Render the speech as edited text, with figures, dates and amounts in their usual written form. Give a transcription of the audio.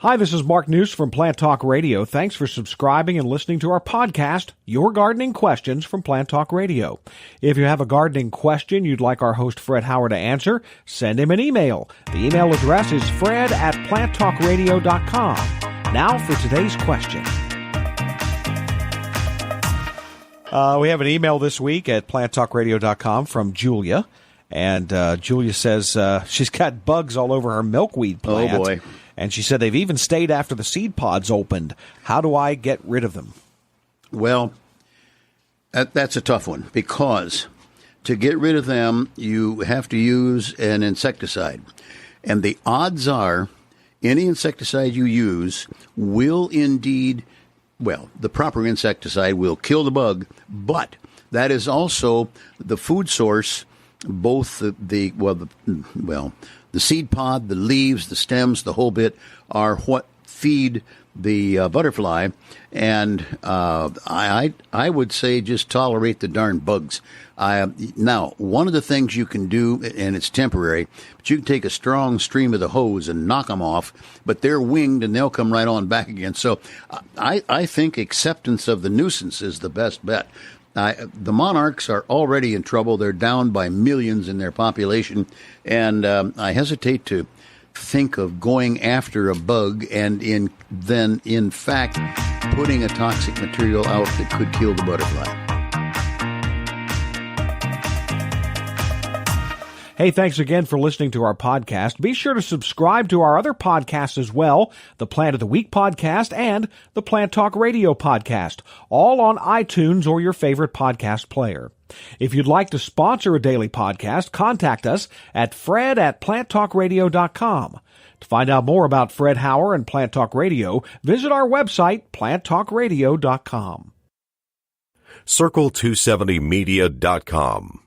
Hi, this is Mark News from Plant Talk Radio. Thanks for subscribing and listening to our podcast, Your Gardening Questions from Plant Talk Radio. If you have a gardening question you'd like our host Fred Howard to answer, send him an email. The email address is fred@planttalkradio.com. Now for today's question. We have an email this week at planttalkradio.com from Julia. And Julia says she's got bugs all over her milkweed plant. Oh, boy. And she said they've even stayed after the seed pods opened. How do I get rid of them? Well, that's a tough one, because to get rid of them, you have to use an insecticide. And the odds are any insecticide you use will indeed, well, the proper insecticide will kill the bug, but that is also the food source. Both the seed pod, the leaves, the stems, the whole bit are what feed the butterfly. And I would say just tolerate the darn bugs. Now, one of the things you can do, and it's temporary, but you can take a strong stream of the hose and knock them off, but they're winged and they'll come right on back again. So I think acceptance of the nuisance is the best bet. The monarchs are already in trouble. They're down by millions in their population, and I hesitate to think of going after a bug and then in fact putting a toxic material out that could kill the butterfly. Hey, thanks again for listening to our podcast. Be sure to subscribe to our other podcasts as well, the Plant of the Week podcast and the Plant Talk Radio podcast, all on iTunes or your favorite podcast player. If you'd like to sponsor a daily podcast, contact us at fred@planttalkradio.com. To find out more about Fred Howard and Plant Talk Radio, visit our website, planttalkradio.com. Circle270media.com